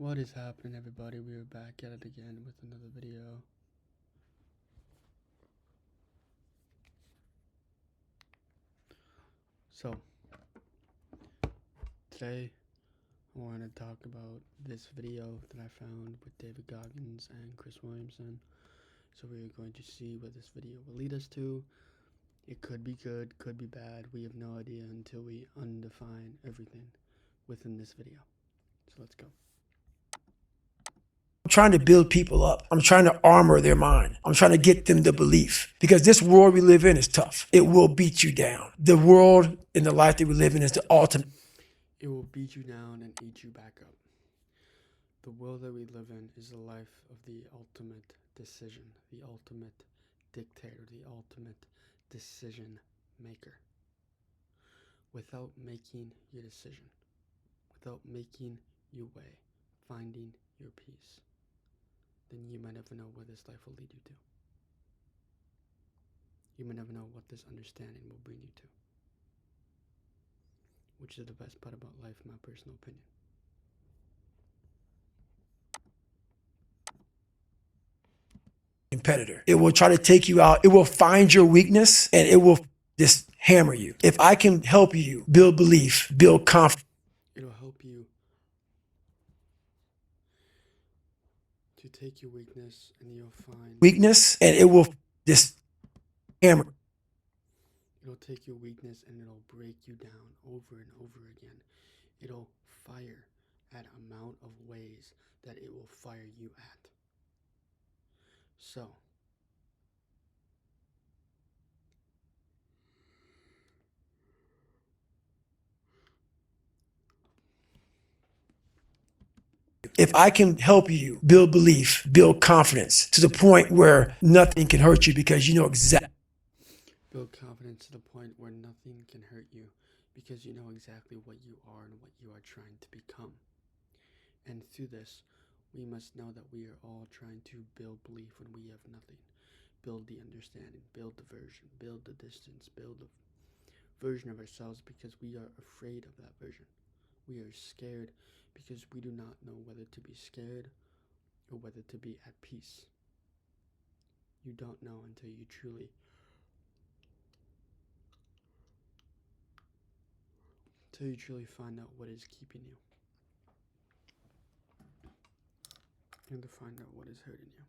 What is happening, everybody? We are back at it again with another video. So, today I want to talk about this video that I found with David Goggins and Chris Williamson. So we are going to see what this video will lead us to. It could be good, could be bad. We have no idea until we undefine everything within this video. So let's go. I'm trying to build people up. I'm trying to armor their mind. I'm trying to get them the belief, because this world we live in is tough. It will beat you down. The world and the life that we live in is the ultimate. It will beat you down and eat you back up. The world that we live in is the life of the ultimate decision, the ultimate dictator, the ultimate decision maker. Without making your decision, without making your way, finding your peace, then you might never know where this life will lead you to. You might never know what this understanding will bring you to. Which is the best part about life, in my personal opinion. Competitor. It will try to take you out. It will find your weakness and it will just hammer you. If I can help you build belief, build confidence. It'll help you to take your weakness and you'll find weakness and it will just hammer. It'll take your weakness and it'll break you down over and over again. It'll fire at amount of ways that it will fire you at. So, if I can help you build belief, build confidence to the point where nothing can hurt you because you know exactly. Build confidence to the point where nothing can hurt you because you know exactly what you are and what you are trying to become. And through this, we must know that we are all trying to build belief when we have nothing. Build the understanding, build the version, build the distance, build the version of ourselves because we are afraid of that version. We are scared because we do not know whether to be scared or whether to be at peace. You don't know until you truly find out what is keeping you and to find out what is hurting you.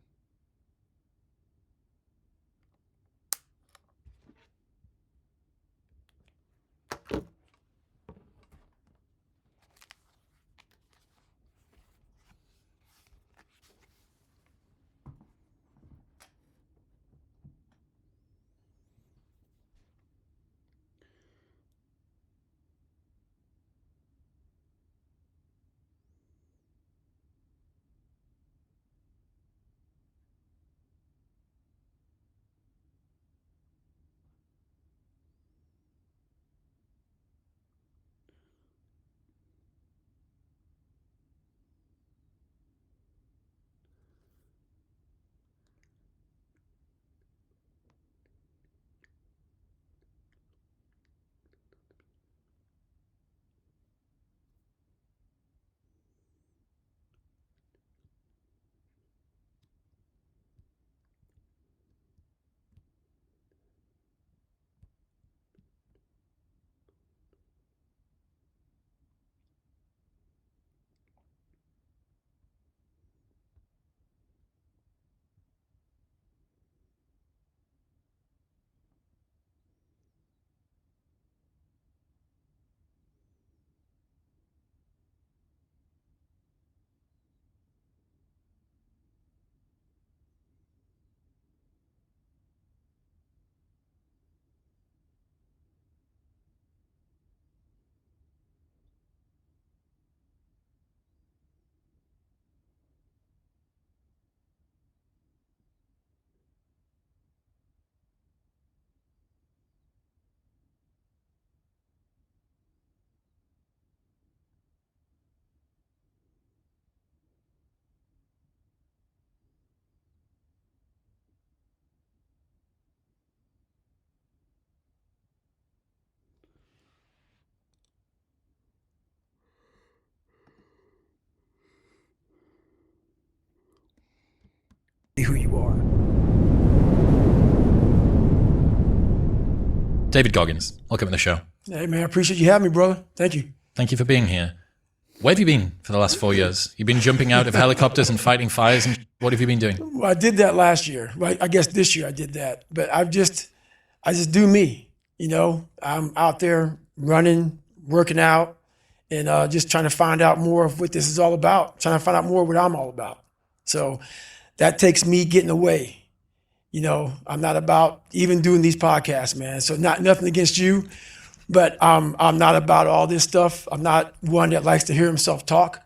David Goggins, welcome to the show. Hey, man, I appreciate you having me, brother. Thank you. Thank you for being here. Where have you been for the last 4 years? You've been jumping out of helicopters and fighting fires, and what have you been doing? Well, I did that last year. Right? I guess this year I did that. But I just do me. I'm out there running, working out, and just trying to find out more of what this is all about. Trying to find out more what I'm all about. So that takes me getting away. I'm not about even doing these podcasts, man. So nothing against you, but I'm not about all this stuff. I'm not one that likes to hear himself talk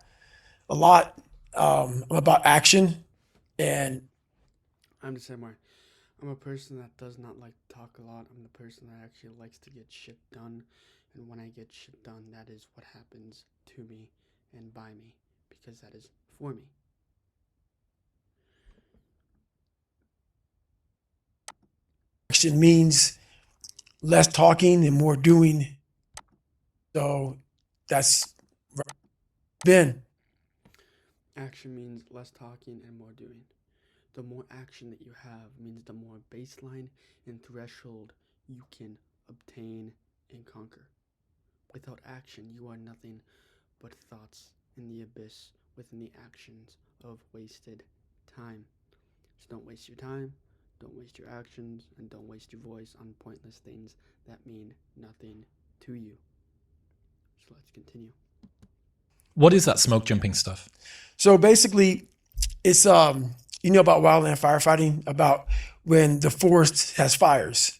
a lot. I'm about action, and I'm the same way. I'm a person that does not like to talk a lot. I'm the person that actually likes to get shit done. And when I get shit done, that is what happens to me and by me, because that is for me. action means less talking and more doing. So that's been. Action means less talking and more doing. The more action that you have means the more baseline and threshold you can obtain and conquer. Without action, you are nothing but thoughts in the abyss within the actions of wasted time. So don't waste your time, don't waste your actions, and don't waste your voice on pointless things that mean nothing to you. So let's continue. What is that smoke jumping stuff? So basically, it's about wildland firefighting, about when the forest has fires.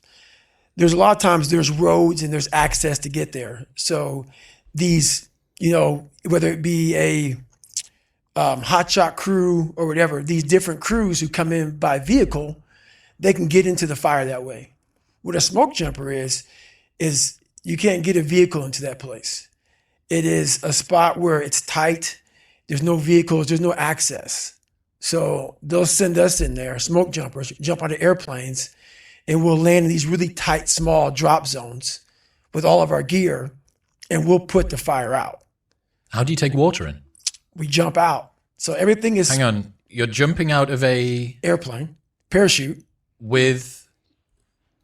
There's a lot of times there's roads and there's access to get there. So these, whether it be a hotshot crew or whatever, these different crews who come in by vehicle, they can get into the fire that way. What a smoke jumper is you can't get a vehicle into that place. It is a spot where it's tight. There's no vehicles, there's no access. So they'll send us in there, smoke jumpers, jump out of airplanes, and we'll land in these really tight, small drop zones with all of our gear, and we'll put the fire out. How do you take water in? We jump out. So everything is Hang on, you're jumping out of a airplane, parachute. with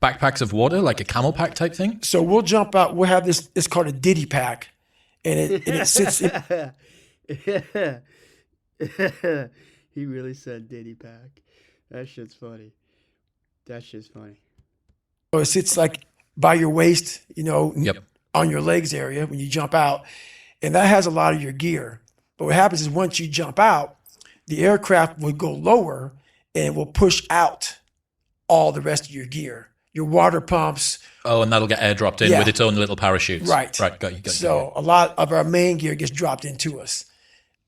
backpacks of water, like a camel pack type thing? So we'll jump out. We'll have this. It's called a ditty pack, and it sits. He really said Diddy Pack. That shit's funny. So it sits like by your waist, Yep. on your legs area when you jump out, and that has a lot of your gear. But what happens is once you jump out, the aircraft will go lower and will push out all the rest of your gear, your water pumps. Oh, and that'll get airdropped in Yeah. with its own little parachutes. Right. Got you. So a lot of our main gear gets dropped into us.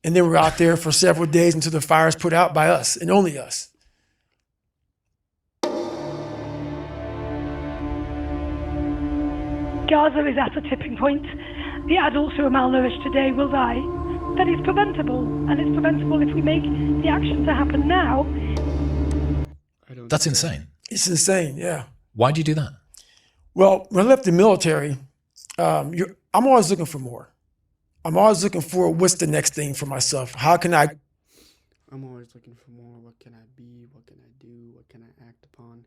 And then we're out there for several days until the fire is put out by us and only us. Gaza is at a tipping point. The adults who are malnourished today will die. That is preventable, and it's preventable if we make the action to happen now. That's insane. It's insane, yeah. Why do you do that? Well, when I left the military, I'm always looking for more. I'm always looking for what's the next thing for myself. How can I? I'm always looking for more. What can I be? What can I do? What can I act upon?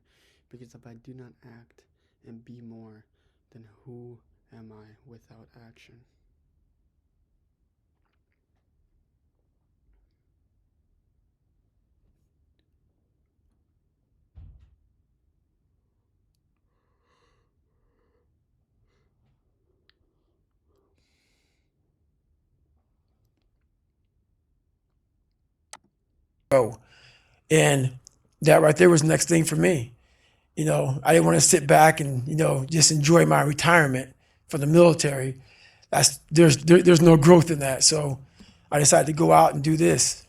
Because if I do not act and be more, then who am I without action? Go? And that right there was the next thing for me. I didn't want to sit back and, just enjoy my retirement from the military. There's no growth in that. So I decided to go out and do this.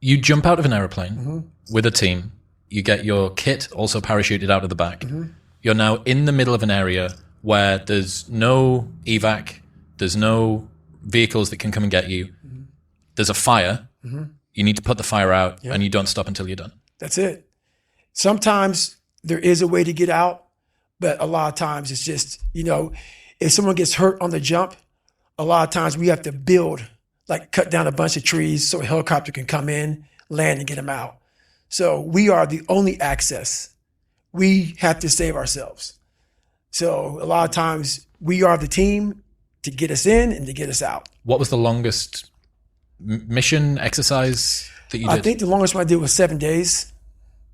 You jump out of an aeroplane with a team. You get your kit also parachuted out of the back. You're now in the middle of an area where there's no evac, there's no vehicles that can come and get you. There's a fire. You need to put the fire out, and you don't stop until you're done. That's it. Sometimes there is a way to get out, but a lot of times it's just, if someone gets hurt on the jump, a lot of times we have to build, like cut down a bunch of trees so a helicopter can come in, land, and get them out. So we are the only access. We have to save ourselves. So a lot of times we are the team to get us in and to get us out. What was the longest mission exercise that you did? I think the longest one I did was 7 days.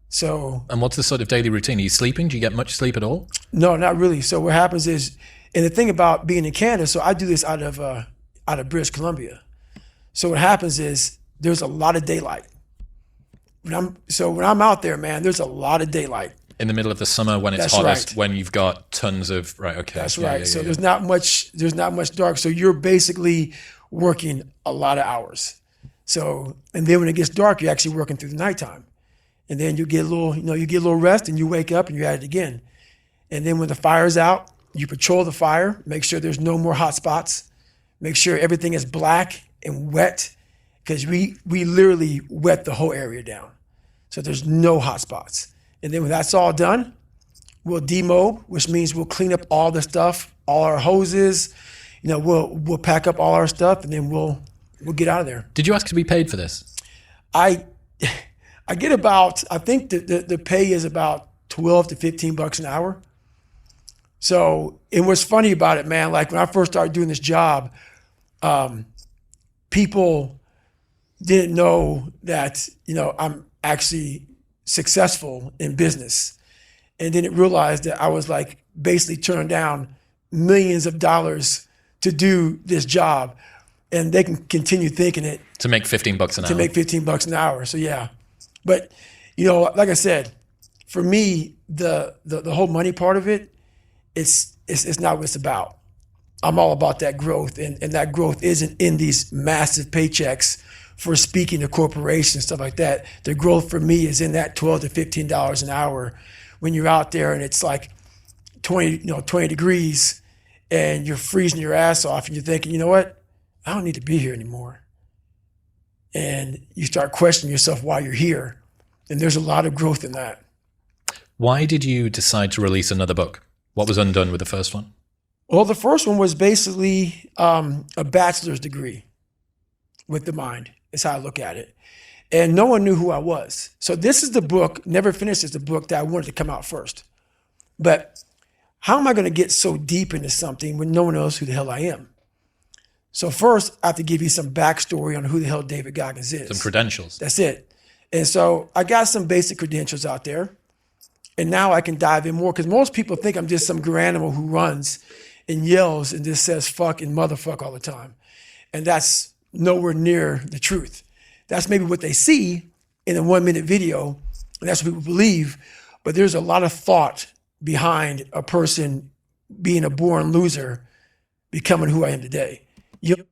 So. And what's the sort of daily routine? Are you sleeping? Do you get much sleep at all? No, not really. So what happens is, and the thing about being in Canada, so I do this out of British Columbia. So what happens is there's a lot of daylight. When I'm out there, man, there's a lot of daylight. In the middle of the summer when it's That's hottest, right. when you've got tons of okay. That's right. So there's not much dark. So you're basically working a lot of hours. So, and then when it gets dark, you're actually working through the nighttime. And then you get a little rest and you wake up and you're at it again. And then when the fire's out, you patrol the fire, make sure there's no more hot spots, make sure everything is black and wet, because we literally wet the whole area down. So there's no hot spots. And then when that's all done, we'll demob, which means we'll clean up all the stuff, all our hoses, we'll pack up all our stuff, and then we'll get out of there. Did you ask to be paid for this? I get about, I think the pay is about $12 to $15 an hour. So, and what's funny about it, man, like when I first started doing this job, people didn't know that, I'm actually successful in business. And then it realized that I was like basically turning down millions of dollars to do this job. And they can continue thinking it. To make $15 an hour. To make $15 an hour. So yeah. But, like I said, for me, the whole money part of it, it's not what it's about. I'm all about that growth. And that growth isn't in these massive paychecks for speaking to corporations, stuff like that. The growth for me is in that $12 to $15 an hour when you're out there and it's like 20 degrees and you're freezing your ass off and you're thinking, you know what? I don't need to be here anymore. And you start questioning yourself why you're here. And there's a lot of growth in that. Why did you decide to release another book? What was undone with the first one? Well, the first one was basically a bachelor's degree with the mind, is how I look at it. And no one knew who I was. So this is the book, Never Finished is the book that I wanted to come out first. But how am I going to get so deep into something when no one knows who the hell I am? So first, I have to give you some backstory on who the hell David Goggins is. Some credentials. That's it. And so I got some basic credentials out there. And now I can dive in more because most people think I'm just some animal who runs and yells and just says fuck and motherfuck all the time. And that's nowhere near the truth. That's maybe what they see in a 1 minute video, and that's what people believe. But there's a lot of thought behind a person being a born loser, becoming who I am today. Yep.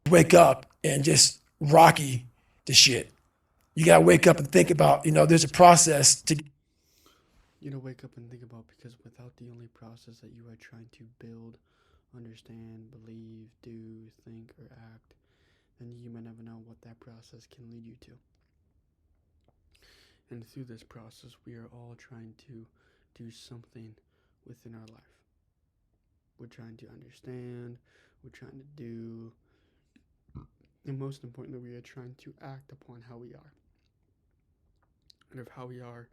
wake up and just rocky the shit. You gotta wake up and think about, there's a process to. Wake up and think about, because without the only process that you are trying to build, understand, believe, do, think, or act, then you may never know what that process can lead you to. And through this process, we are all trying to do something within our life. We're trying to understand, we're trying to do, and most importantly, we are trying to act upon how we are. And if how we are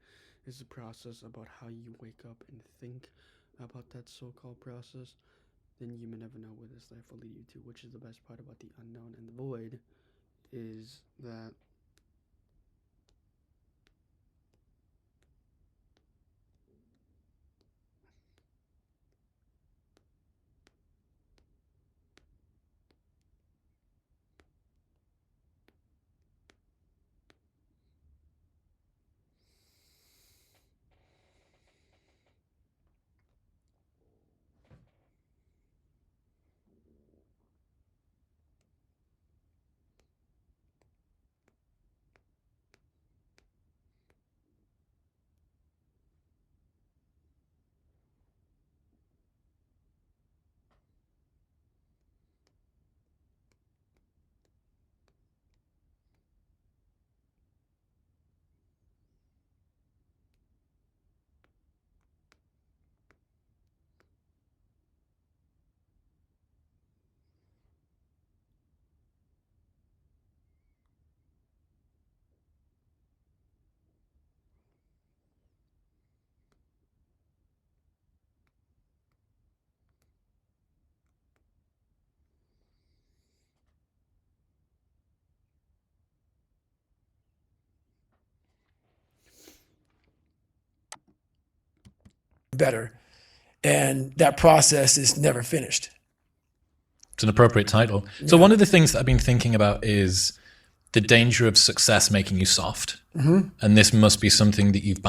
is the process about how you wake up and think about that so-called process, then you may never know where this life will lead you to, which is the best part about the unknown and the void, is that Better. And that process is never finished. It's an appropriate title. So one of the things that I've been thinking about is the danger of success making you soft. And this must be something that you've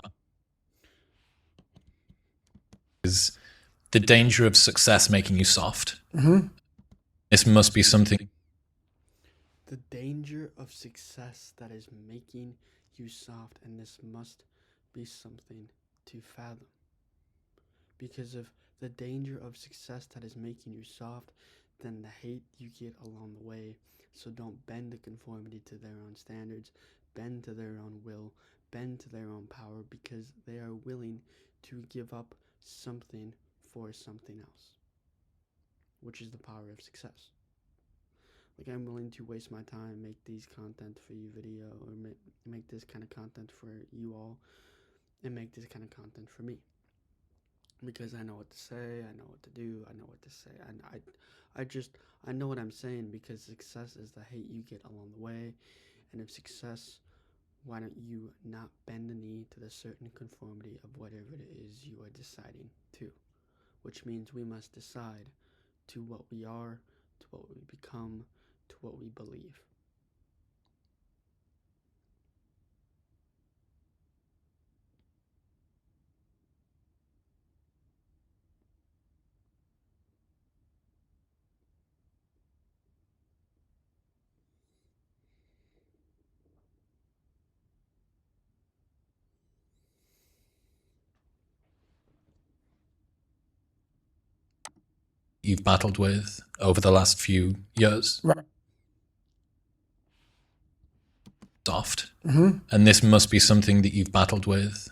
is the danger of success making you soft. This must be something. the danger of success that is making you soft, and this must be something to fathom. Because of the danger of success that is making you soft, then the hate you get along the way. So don't bend to conformity to their own standards, bend to their own will, bend to their own power, because they are willing to give up something for something else, which is the power of success. Like, I'm willing to waste my time, make these content for you video, or make this kind of content for you all, and make this kind of content for me. Because I know what to say, I know what to do, I know what to say, and I know what I'm saying, because success is the hate you get along the way. And if success, why don't you not bend the knee to the certain conformity of whatever it is you are deciding to? Which means we must decide to what we are, to what we become, to what we believe. You've battled with over the last few years. Right. Soft. And this must be something that you've battled with.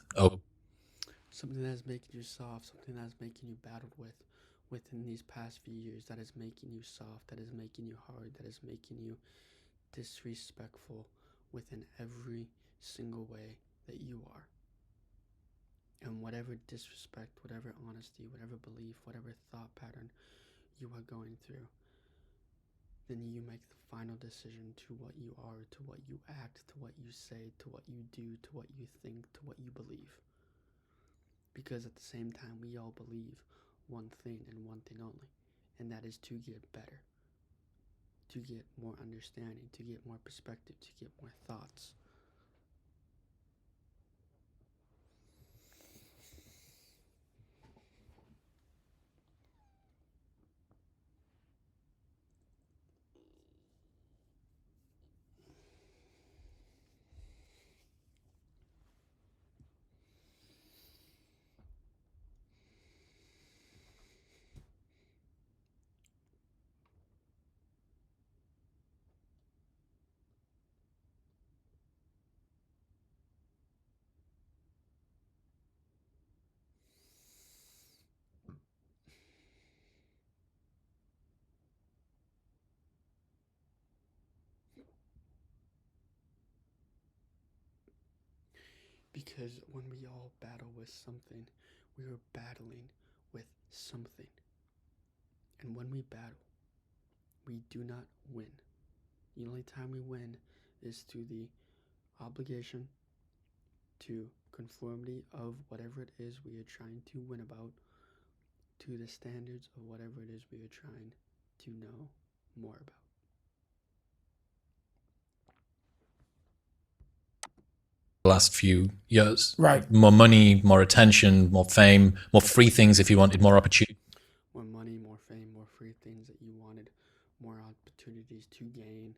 Something that is making you soft, something that is making you battled with within these past few years, that is making you soft, that is making you hard, that is making you disrespectful within every single way that you are. And whatever disrespect, whatever honesty, whatever belief, whatever thought pattern you are going through, then you make the final decision to what you are, to what you act, to what you say, to what you do, to what you think, to what you believe. Because at the same time, we all believe one thing and one thing only, and that is to get better, to get more understanding, to get more perspective, to get more thoughts. Because when we all battle with something, we are battling with something. And when we battle, we do not win. The only time we win is to the obligation, to conformity of whatever it is we are trying to win about, to the standards of whatever it is we are trying to know more about. The last few years, Right. more money, more attention, more fame, more free things if you wanted, more opportunity. More money, more fame, more free things that you wanted, more opportunities to gain,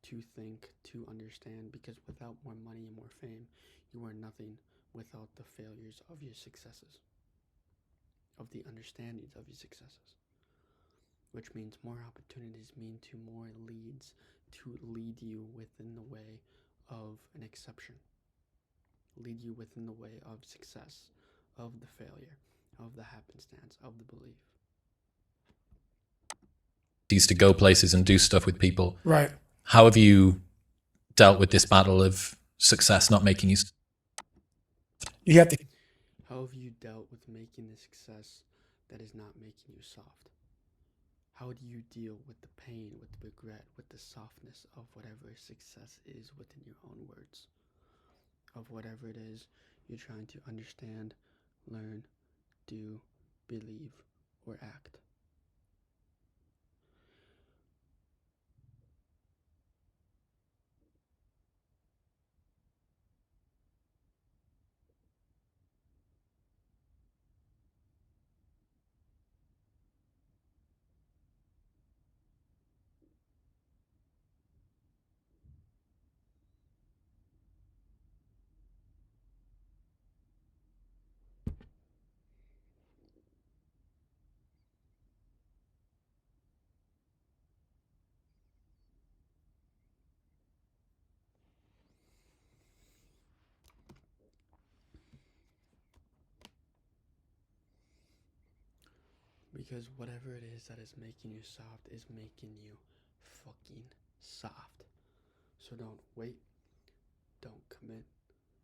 to think, to understand. Because without more money and more fame, you are nothing without the failures of your successes, of the understandings of your successes. Which means more opportunities mean to more leads to lead you within the way of an exception, lead you within the way of success, of the failure, of the happenstance, of the belief. To go places and do stuff with people. Right. How have you dealt with this battle of success not making you? You have to. How have you dealt with making the success that is not making you soft? How do you deal with the pain, with the regret, with the softness of whatever success is within your own words? Of whatever it is you're trying to understand, learn, do, believe, or act. Because whatever it is that is making you soft is making you fucking soft. So don't wait, don't commit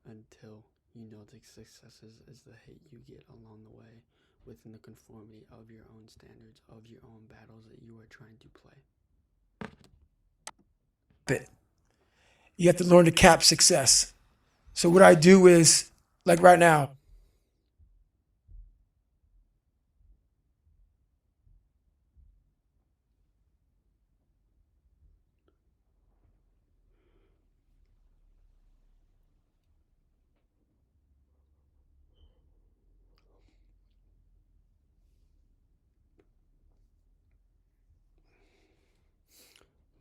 until you know the successes is the hate you get along the way within the conformity of your own standards, of your own battles that you are trying to play. You have to learn to cap success. So what I do is, like right now,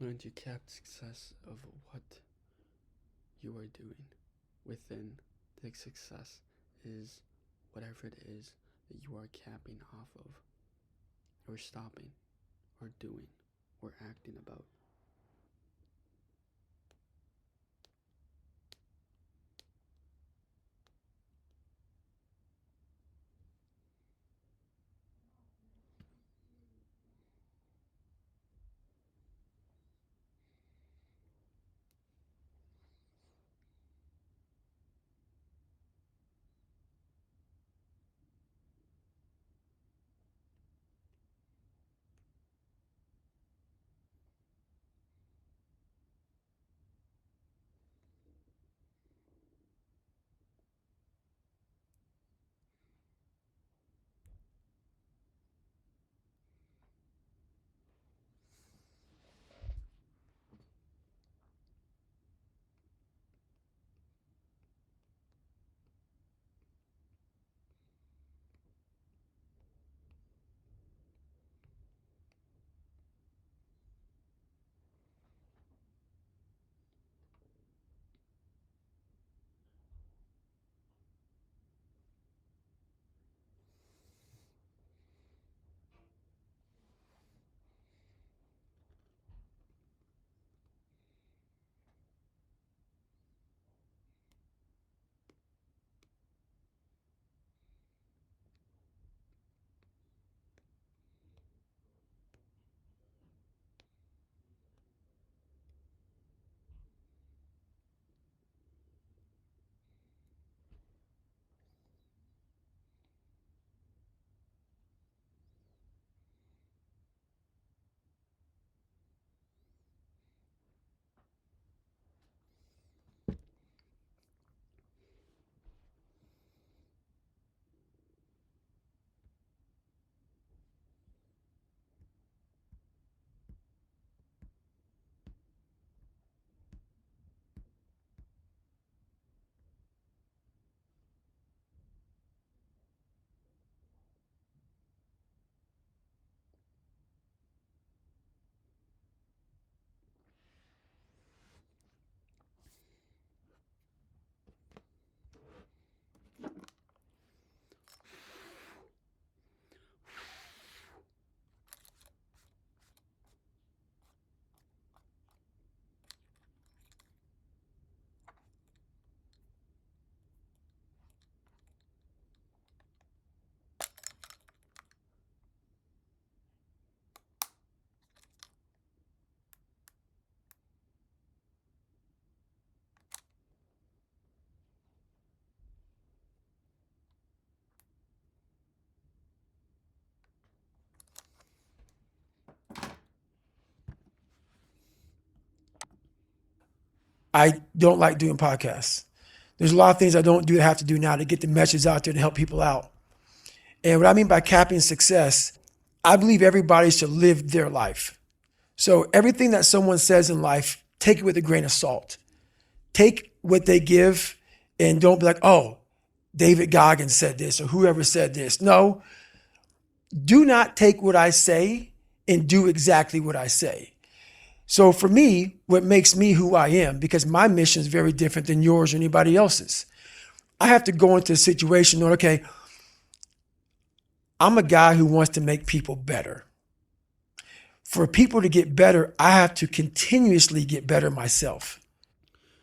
Learn to cap success of what you are doing within the success is whatever it is that you are capping off of, or stopping, or doing, or acting about. I don't like doing podcasts. There's a lot of things I don't do that I have to do now to get the message out there to help people out. And what I mean by capping success, I believe everybody should live their life. So everything that someone says in life, take it with a grain of salt. Take what they give and don't be like, oh, David Goggins said this or whoever said this. No, do not take what I say and do exactly what I say. So for me, what makes me who I am, because my mission is very different than yours or anybody else's. I have to go into a situation knowing, okay, I'm a guy who wants to make people better. For people to get better, I have to continuously get better myself.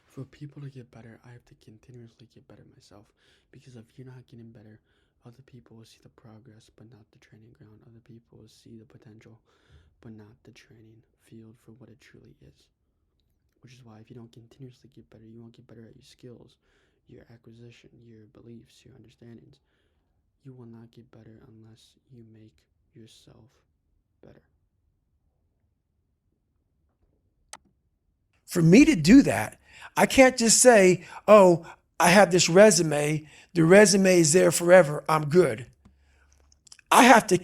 For people to get better, I have to continuously get better myself. Because if you're not getting better, other people will see the progress, but not the training ground. Other people will see the potential, but not the training field for what it truly is. Which is why if you don't continuously get better, you won't get better at your skills, your acquisition, your beliefs, your understandings. You will not get better unless you make yourself better. For me to do that, I can't just say, oh, I have this resume. The resume is there forever. I'm good. I have to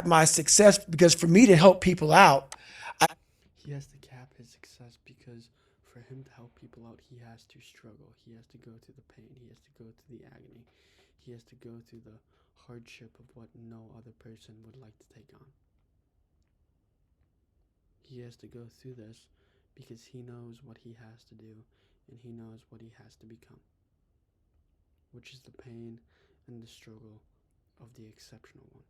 my success, because for me to help people out, He has to cap his success because for him to help people out, he has to struggle. He has to go through the pain. He has to go through the agony. He has to go through the hardship of what no other person would like to take on. He has to go through this because he knows what he has to do and he knows what he has to become, which is the pain and the struggle of the exceptional one.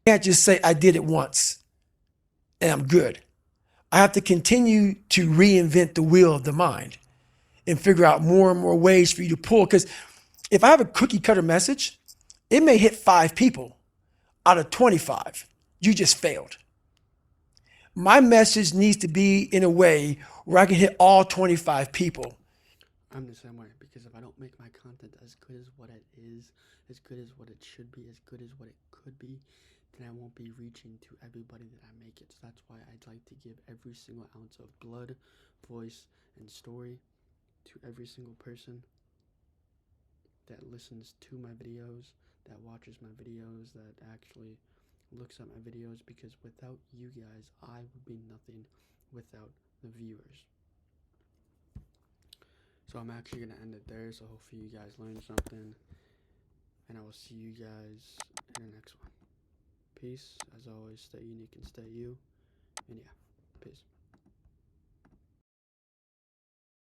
I can't just say I did it once and I'm good. I have to continue to reinvent the wheel of the mind and figure out more and more ways for you to pull. Because if I have a cookie cutter message, it may hit 5 people out of 25. You just failed. My message needs to be in a way where I can hit all 25 people. I'm the same way, because if I don't make my content as good as what it is, as good as what it should be, as good as what it could be, then I won't be reaching to everybody that I make it. So that's why I'd like to give every single ounce of blood, voice, and story to every single person that listens to my videos, that watches my videos, that actually looks at my videos, because without you guys, I would be nothing without the viewers. So I'm actually going to end it there, so hopefully you guys learned something, and I will see you guys in the next one. Peace. As always, stay unique and stay you, and yeah, peace.